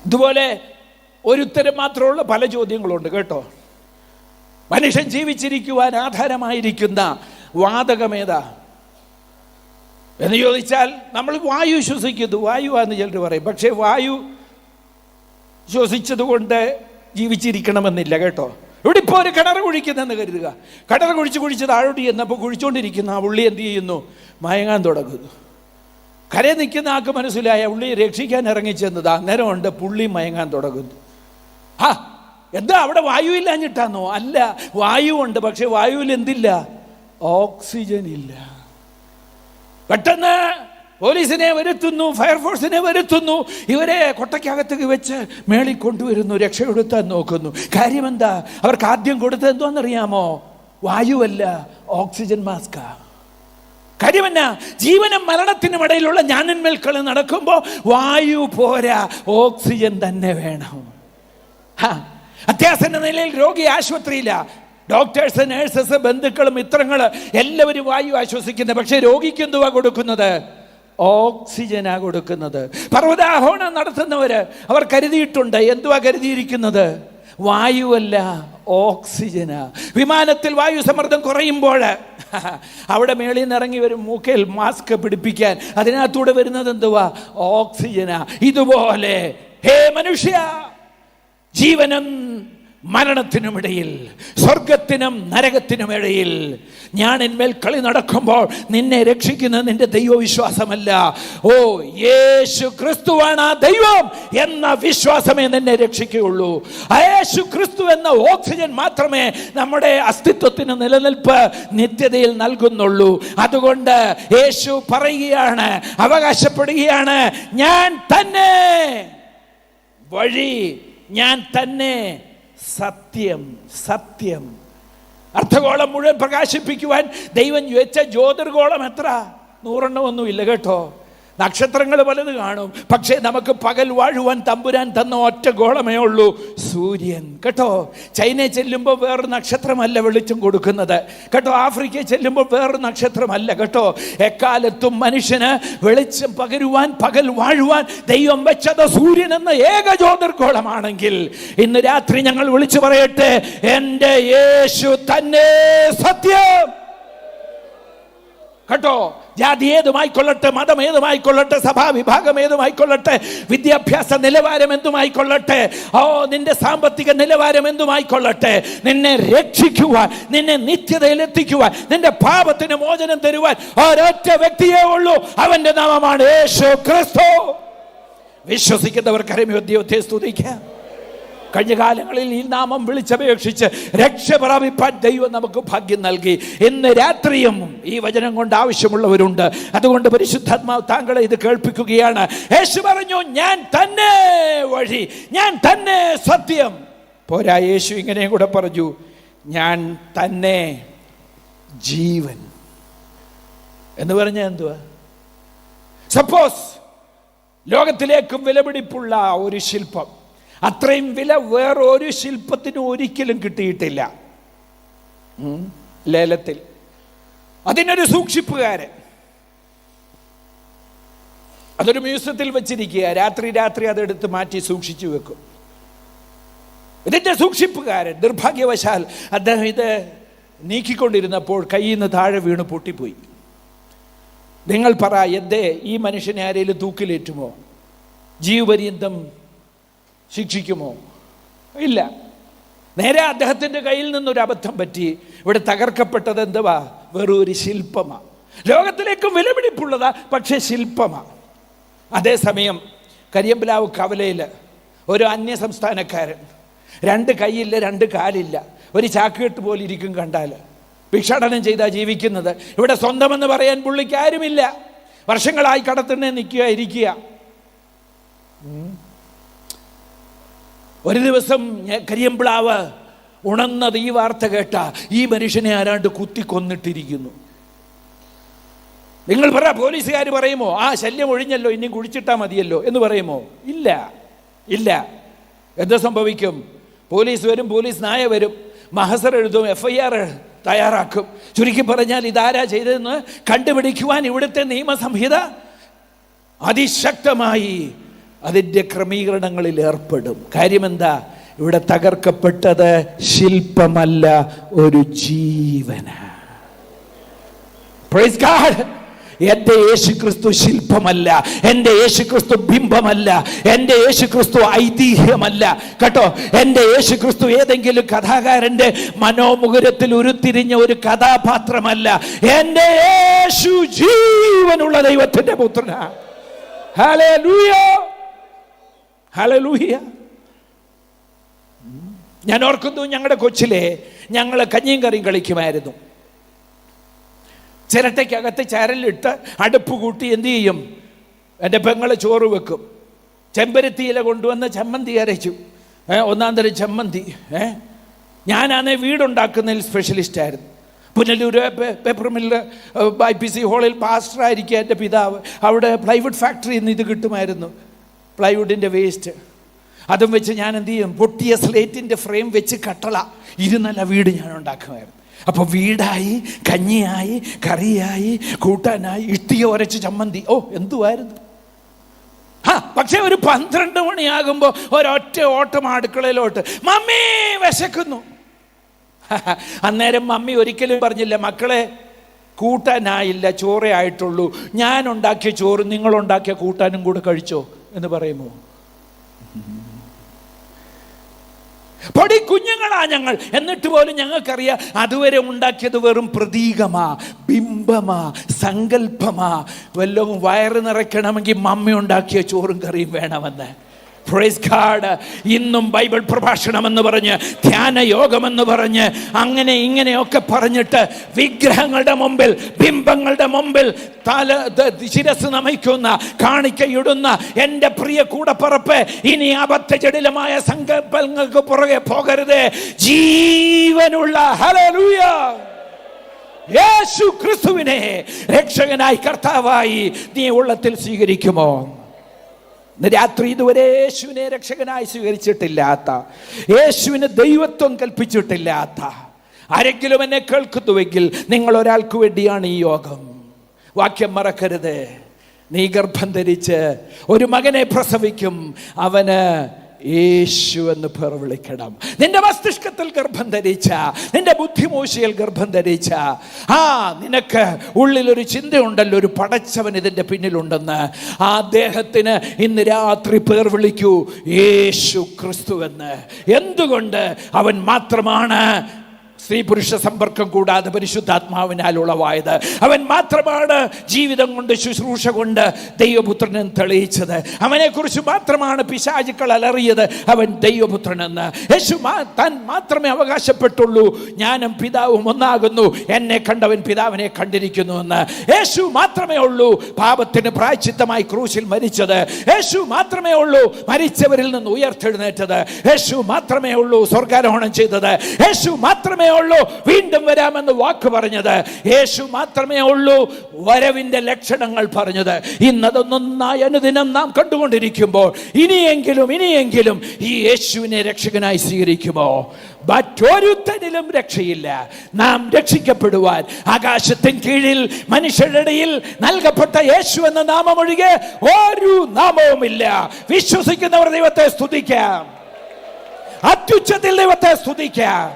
ഇതുപോലെ ഒരുത്തരം മാത്രമുള്ള പല ചോദ്യങ്ങളുണ്ട് കേട്ടോ. മനുഷ്യൻ ജീവിച്ചിരിക്കുവാൻ ആധാരമായിരിക്കുന്ന വാതകമേതാ എന്ന് ചോദിച്ചാൽ, നമ്മൾ വായു ശ്വസിക്കുന്നു, വായുവാന്ന് ചിലർ പറയും. പക്ഷേ വായു ശ്വസിച്ചത് കൊണ്ട് ജീവിച്ചിരിക്കണമെന്നില്ല കേട്ടോ. ഇവിടെ ഇപ്പോൾ ഒരു കിണർ കുഴിക്കുന്നെന്ന് കരുതുക. കിണർ കുഴിച്ച് താഴോട്ട് ചെന്നപ്പോൾ കുഴിച്ചുകൊണ്ടിരിക്കുന്ന ആ ഉള്ളി എന്ത് ചെയ്യുന്നു? മയങ്ങാൻ തുടങ്ങുന്നു. കരയിൽ നിൽക്കുന്ന ആൾക്ക് മനസ്സിലായ ഉള്ളി രക്ഷിക്കാൻ ഇറങ്ങിച്ചെന്നത്. അന്നേരം ഉണ്ട് പുള്ളി മയങ്ങാൻ തുടങ്ങുന്നു. എന്താ അവിടെ വായു ഇല്ലാഞ്ഞിട്ടാന്നോ? അല്ല, വായു ഉണ്ട്, പക്ഷെ വായുവിൽ എന്തില്ല? ഓക്സിജൻ ഇല്ല. പെട്ടെന്ന് പോലീസിനെ വരുത്തുന്നു, ഫയർഫോഴ്സിനെ വരുത്തുന്നു. ഇവരെ കൊട്ടയ്ക്കകത്തേക്ക് വെച്ച് മേളിൽ കൊണ്ടുവരുന്നു, രക്ഷപ്പെടുത്താൻ നോക്കുന്നു. കാര്യമെന്താ? അവർക്ക് ആദ്യം കൊടുത്തത് എന്തോന്നറിയാമോ? വായുവല്ല, ഓക്സിജൻ മാസ്കാ. കാര്യമെന്നാ? ജീവനും മരണത്തിനും ഇടയിലുള്ള ഞാനന്മേൽക്കൾ നടക്കുമ്പോൾ വായു പോരാ, ഓക്സിജൻ തന്നെ വേണം. അത്യാസന്ന നിലയിൽ രോഗി ആശുപത്രിയില്ല. ഡോക്ടേഴ്സ്, നേഴ്സസ്, ബന്ധുക്കൾ, മിത്രങ്ങൾ എല്ലാവരും വായു ആശ്വസിക്കുന്നത്. പക്ഷെ രോഗിക്ക് എന്തുവാ കൊടുക്കുന്നത്? ഓക്സിജനാ കൊടുക്കുന്നത്. പർവ്വതാരോഹണം നടത്തുന്നവര് അവർ കരുതിയിട്ടുണ്ട്. എന്തുവാ കരുതിയിരിക്കുന്നത്? വായുവല്ല, ഓക്സിജനാ. വിമാനത്തിൽ വായു സമ്മർദ്ദം കുറയുമ്പോൾ അവിടെ മേളിൽ നിന്ന് ഇറങ്ങി വരും മൂക്കയിൽ മാസ്ക് പിടിപ്പിക്കാൻ. അതിനകത്തൂടെ വരുന്നത് എന്തുവാ? ഓക്സിജനാ. ഇതുപോലെ ഹേ മനുഷ്യ, ജീവനും മരണത്തിനുമിടയിൽ, സ്വർഗത്തിനും നരകത്തിനുമിടയിൽ ഞാൻ എന്മേൽ കളി നടക്കുമ്പോൾ നിന്നെ രക്ഷിക്കുന്നത് നിന്റെ ദൈവവിശ്വാസമല്ല. ഓ, യേശു ക്രിസ്തുവാണ് ആ ദൈവം എന്ന വിശ്വാസമേ നിന്നെ രക്ഷിക്കുകയുള്ളൂ. യേശു ക്രിസ്തു എന്ന ഓക്സിജൻ മാത്രമേ നമ്മുടെ അസ്തിത്വത്തിന് നിലനിൽപ്പ് നിത്യതയിൽ നൽകുന്നുള്ളൂ. അതുകൊണ്ട് യേശു പറയുകയാണ്, അവകാശപ്പെടുകയാണ്, ഞാൻ തന്നെ വഴി, ഞാൻ തന്നെ സത്യം. സത്യം അർദ്ധഗോളം മുഴുവൻ പ്രകാശിപ്പിക്കുവാൻ ദൈവം വെച്ച ജ്യോതിർഗോളം എത്ര? 100 ഒന്നുമില്ല കേട്ടോ. നക്ഷത്രങ്ങൾ പലത് കാണും, പക്ഷേ നമുക്ക് പകൽ വാഴുവാൻ തമ്പുരാൻ തന്ന ഒറ്റ ഗോളമേ ഉള്ളൂ, സൂര്യൻ കേട്ടോ. ചൈനയിൽ ചെല്ലുമ്പോൾ വേറൊരു നക്ഷത്രമല്ല വെളിച്ചം കൊടുക്കുന്നത് കേട്ടോ. ആഫ്രിക്കയിൽ ചെല്ലുമ്പോൾ വേറൊരു നക്ഷത്രമല്ല കേട്ടോ. എക്കാലത്തും മനുഷ്യന് വെളിച്ചം പകരുവാൻ, പകൽ വാഴുവാൻ ദൈവം വെച്ചത് സൂര്യൻ എന്ന ഏക ജ്യോതിർഗോളമാണെങ്കിൽ, ഇന്ന് രാത്രി ഞങ്ങൾ വിളിച്ചു പറയട്ടെ, എൻ്റെ യേശു തന്നെ സത്യം കേട്ടോ. ജാതി ഏതുമായിക്കൊള്ളട്ടെ, മതം ഏതുമായിക്കൊള്ളട്ടെ, സഭാവിഭാഗം ഏതുമായിക്കൊള്ളട്ടെ, വിദ്യാഭ്യാസ നിലവാരം എന്തുമായിക്കൊള്ളട്ടെ, നിന്റെ സാമ്പത്തിക നിലവാരം എന്തുമായിക്കൊള്ളട്ടെ, നിന്നെ രക്ഷിക്കുവാൻ, നിന്നെ നിത്യതയിൽ എത്തിക്കുവാൻ, നിന്റെ പാപത്തിന് മോചനം തരുവാൻ ഒരൊറ്റ വ്യക്തിയേ ഉള്ളൂ. അവന്റെ നാമമാണ് യേശു ക്രിസ്തു. വിശ്വസിക്കുന്നവർ കരമേ ദൈവത്തെ സ്തുതിക്കാം. കഴിഞ്ഞ കാലങ്ങളിൽ ഈ നാമം വിളിച്ചപേക്ഷിച്ച് രക്ഷ പ്രാപിപ്പാൻ ദൈവം നമുക്ക് ഭാഗ്യം നൽകി. ഇന്ന് രാത്രിയും ഈ വചനം കൊണ്ട് ആവശ്യമുള്ളവരുണ്ട്. അതുകൊണ്ട് പരിശുദ്ധാത്മാവ് താങ്കളെ ഇത് കേൾപ്പിക്കുകയാണ്. യേശു പറഞ്ഞു, ഞാൻ തന്നെ വഴി, ഞാൻ തന്നെ സത്യം. പോരാ, യേശു ഇങ്ങനെയും കൂടെ പറഞ്ഞു, ഞാൻ തന്നെ ജീവൻ. എന്ന് പറഞ്ഞാൽ എന്തുവാ? സപ്പോസ് ലോകത്തിലേക്കും വിലപിടിപ്പുള്ള ഒരു ശില്പം, അത്രയും വില വേറൊരു ശില്പത്തിന് ഒരിക്കലും കിട്ടിയിട്ടില്ല ലേലത്തിൽ. അതിനൊരു സൂക്ഷിപ്പുകാരൻ, അതൊരു മ്യൂസിയത്തിൽ വെച്ചിരിക്കുക. രാത്രി അതെടുത്ത് മാറ്റി സൂക്ഷിച്ചു വെക്കും. ഇതിന്റെ സൂക്ഷിപ്പുകാരൻ നിർഭാഗ്യവശാൽ അദ്ദേഹം ഇത് നീക്കിക്കൊണ്ടിരുന്നപ്പോൾ കയ്യിൽ നിന്ന് താഴെ വീണ് പൊട്ടിപ്പോയി. നിങ്ങൾ പറ, എന്തേ ഈ മനുഷ്യനെ ആരെങ്കിലും തൂക്കിലേറ്റുമോ? ജീവപര്യന്തം ശിക്ഷിക്കുമോ? ഇല്ല. നേരെ അദ്ദേഹത്തിൻ്റെ കയ്യിൽ നിന്നൊരു അബദ്ധം പറ്റി. ഇവിടെ തകർക്കപ്പെട്ടത് എന്തുവാ? വെറൊരു ശില്പമാ. ലോകത്തിലേക്കും വിലപിടിപ്പുള്ളതാ, പക്ഷെ ശില്പമാ. അതേസമയം കരിയമ്പലാവ് കവലയിൽ ഒരു അന്യ സംസ്ഥാനക്കാരൻ, 2 കൈയില്ല, 2 കാലില്ല, ഒരു ചാക്കുകെട്ട് പോലെ ഇരിക്കും കണ്ടാൽ. ഭിക്ഷാടനം ചെയ്താ ജീവിക്കുന്നത്. ഇവിടെ സ്വന്തമെന്ന് പറയാൻ പുള്ളിക്ക് ആരുമില്ല. വർഷങ്ങളായി കടത്തിണ്ണെ ഇരിക്കുക. ഒരു ദിവസം കരിയമ്പിളാവ് ഉണർന്നത് ഈ വാർത്ത കേട്ട, ഈ മനുഷ്യനെ ആരാണ്ട് കുത്തിക്കൊന്നിട്ടിരിക്കുന്നു. നിങ്ങൾ പറ, പോലീസുകാർ പറയുമോ ആ ശല്യം ഒഴിഞ്ഞല്ലോ, ഇനിയും കുഴിച്ചിട്ടാ മതിയല്ലോ എന്ന് പറയുമോ? ഇല്ല, ഇല്ല. എന്താ സംഭവിക്കും? പോലീസ് വരും, പോലീസ് നായ വരും, മഹസർ എഴുതും, FIR തയ്യാറാക്കും. ചുരുക്കി പറഞ്ഞാൽ ഇതാരാ ചെയ്തതെന്ന് കണ്ടുപിടിക്കുവാൻ ഇവിടുത്തെ നിയമസംഹിത അതിശക്തമായി അതിൻ്റെ ക്രമീകരണങ്ങളിൽ ഏർപ്പെടും. കാര്യമെന്താ? ഇവിടെ തകർക്കപ്പെട്ടത് ശില്പമല്ല, ഒരു ജീവന. Praise God. എൻ്റെ യേശുക്രിസ്തു ശില്പമല്ല, എൻ്റെ യേശുക്രിസ്തു ബിംബമല്ല, എൻ്റെ യേശുക്രിസ്തു ഐതിഹ്യമല്ല കേട്ടോ. എൻ്റെ യേശുക്രിസ്തു ഏതെങ്കിലും കഥാകാരൻ്റെ മനോമുകുരത്തിൽ ഉരുത്തിരിഞ്ഞ ഒരു കഥാപാത്രമല്ല. എൻ്റെ യേശു ജീവനുള്ള ദൈവത്തിൻ്റെ പുത്രനാണ്. Hallelujah, hallelujah. ഞാൻ ഓർക്കുന്നു, ഞങ്ങളുടെ കൊച്ചിലെ ഞങ്ങൾ കഞ്ഞിയും കറിയും കളിക്കുമായിരുന്നു. ചിരട്ടയ്ക്കകത്ത് ചരലിട്ട് അടുപ്പ് കൂട്ടി എന്തു ചെയ്യും? എൻ്റെ പെങ്ങൾ ചോറ് വെക്കും. ചെമ്പരത്തിയില കൊണ്ടുവന്ന് ചമ്മന്തി അരച്ചു, ഒന്നാം തരം ചമ്മന്തി. ഞാനാണേ വീടുണ്ടാക്കുന്നതിൽ സ്പെഷ്യലിസ്റ്റായിരുന്നു. പുനലൂർ പേപ്പർ മില്ല് IPC ഹാളിൽ പാസ്റ്ററായിരിക്കുക എൻ്റെ പിതാവ്. അവിടെ പ്ലൈവുഡ് ഫാക്ടറിയിൽ നിന്ന് ഇത് കിട്ടുമായിരുന്നു, പ്ലൈവുഡിൻ്റെ വേസ്റ്റ്. അതും വെച്ച് ഞാൻ എന്തു ചെയ്യും? പൊട്ടിയ സ്ലേറ്റിൻ്റെ ഫ്രെയിം വെച്ച് കട്ടള ഇരുന്നല്ല വീട് ഞാൻ ഉണ്ടാക്കുമായിരുന്നു. അപ്പോൾ വീടായി, കഞ്ഞിയായി, കറിയായി, കൂട്ടാനായി, ഇഷ്ടിക ഉരച്ച് ചമ്മന്തി. ഓ, എന്തുവായിരുന്നു! പക്ഷെ ഒരു 12 മണിയാകുമ്പോൾ ഒരൊറ്റ ഓട്ടം അടുക്കളയിലോട്ട്, മമ്മി വിശക്കുന്നു. അന്നേരം മമ്മി ഒരിക്കലും പറഞ്ഞില്ല, മക്കളെ കൂട്ടാനായില്ല, ചോറേ ആയിട്ടുള്ളൂ, ഞാൻ ഉണ്ടാക്കിയ ചോറ് നിങ്ങളുണ്ടാക്കിയ കൂട്ടാനും കൂടെ കഴിച്ചോ എന്ന് പറയുമോ? പൊടി കുഞ്ഞുങ്ങളാ ഞങ്ങൾ. എന്നിട്ട് പോലും ഞങ്ങൾക്കറിയാം അതുവരെ ഉണ്ടാക്കിയത് വെറും പ്രതീകമാ, ബിംബമാ, സങ്കല്പമാ. വല്ലതും വയറ് നിറയ്ക്കണമെങ്കിൽ മമ്മി ഉണ്ടാക്കിയ ചോറും കറിയും വേണമെന്ന്. Praise God. ഇന്നും ബൈബിൾ പ്രഭാഷണമെന്ന് പറഞ്ഞ്, ധ്യാന യോഗമെന്ന് പറഞ്ഞ്, അങ്ങനെ ഇങ്ങനെയൊക്കെ പറഞ്ഞിട്ട് വിഗ്രഹങ്ങളുടെ മുമ്പിൽ, ബിംബങ്ങളുടെ മുമ്പിൽ ശിരസ് നമിക്കുന്ന, കാണിക്കയിടുന്ന എൻ്റെ പ്രിയ കൂടപ്പറപ്പ്, ഇനി അബദ്ധജടിലമായ സങ്കല്പങ്ങൾക്ക് പുറകെ പോകരുത്. ജീവനുള്ള ഹല്ലേലൂയ യേശു ക്രിസ്തുവിനെ രക്ഷകനായി, കർത്താവായി നീ ഉള്ളത്തിൽ സ്വീകരിക്കുമോ? രാത്രി ഇതുവരെ യേശുവിനെ രക്ഷകനായി സ്വീകരിച്ചിട്ടില്ലാത്ത, യേശുവിന് ദൈവത്വം കൽപ്പിച്ചിട്ടില്ലാത്ത ആരെങ്കിലും എന്നെ കേൾക്കുന്നുവെങ്കിൽ നിങ്ങൾ ഒരാൾക്ക് വേണ്ടിയാണ് ഈ യോഗം. വാക്യം മറക്കരുത്. നീ ഗർഭം ധരിച്ച് ഒരു മകനെ പ്രസവിക്കും, അവന് യേശു എന്ന് പേർ വിളിക്കണം. നിന്റെ മസ്തിഷ്കത്തിൽ ഗർഭം ധരിച്ച, നിന്റെ ബുദ്ധിമോശയിൽ ഗർഭം ധരിച്ച, നിനക്ക് ഉള്ളിലൊരു ചിന്തയുണ്ടല്ലോ, ഒരു പടച്ചവൻ ഇതിൻ്റെ പിന്നിലുണ്ടെന്ന്. ആ ദേഹത്തിന് ഇന്ന് രാത്രി പേർ വിളിക്കൂ, യേശു ക്രിസ്തു എന്ന്. എന്തുകൊണ്ട്? അവൻ മാത്രമാണ് സ്ത്രീ പുരുഷ സമ്പർക്കം കൂടാതെ പരിശുദ്ധാത്മാവിനാൽ ഉളവായത്. അവൻ മാത്രമാണ് ജീവിതം കൊണ്ട്, ശുശ്രൂഷ കൊണ്ട് ദൈവപുത്രനെന്ന് തെളിയിച്ചത്. അവനെക്കുറിച്ച് മാത്രമാണ് പിശാചുക്കൾ അലറിയത്, അവൻ ദൈവപുത്രനെന്ന്. യേശു താൻ മാത്രമേ അവകാശപ്പെട്ടുള്ളൂ, ഞാനും പിതാവും ഒന്നാകുന്നു, എന്നെ കണ്ടവൻ പിതാവിനെ കണ്ടിരിക്കുന്നുവെന്ന്. യേശു മാത്രമേ ഉള്ളൂ പാപത്തിന് പ്രായശ്ചിത്തമായി ക്രൂശിൽ മരിച്ചത്. യേശു മാത്രമേ ഉള്ളൂ മരിച്ചവരിൽ നിന്ന് ഉയർത്തെഴുന്നേറ്റത്. യേശു മാത്രമേ ഉള്ളൂ സ്വർഗാരോഹണം ചെയ്തത്. യേശു മാത്രമേ ഉള്ളൂ വീണ്ടും വരാമെന്ന് വാക്ക് പറഞ്ഞത്. യേശു മാത്രമേ ഉള്ളൂ വരവിന്റെ ലക്ഷണങ്ങൾ പറഞ്ഞത്. ഇന്നതൊന്നൊന്നായി അനുദിനം നാം കണ്ടുകൊണ്ടിരിക്കുമ്പോൾ ഇനിയെങ്കിലും ഈ യേശുവിനെ രക്ഷകനായി സ്വീകരിക്കുമോ? മറ്റൊരുത്തനിലും രക്ഷയില്ല. നാം രക്ഷിക്കപ്പെടുവാൻ ആകാശത്തിൻ കീഴിൽ മനുഷ്യരുടെ ഇടയിൽ നൽകപ്പെട്ട യേശു എന്ന നാമമൊഴികെ ഒരു നാമവുമില്ല. വിശ്വസിക്കുന്നവർ ദൈവത്തെ സ്തുതിക്കാം, അത്യുച്ചത്തിൽ ദൈവത്തെ സ്തുതിക്കാം.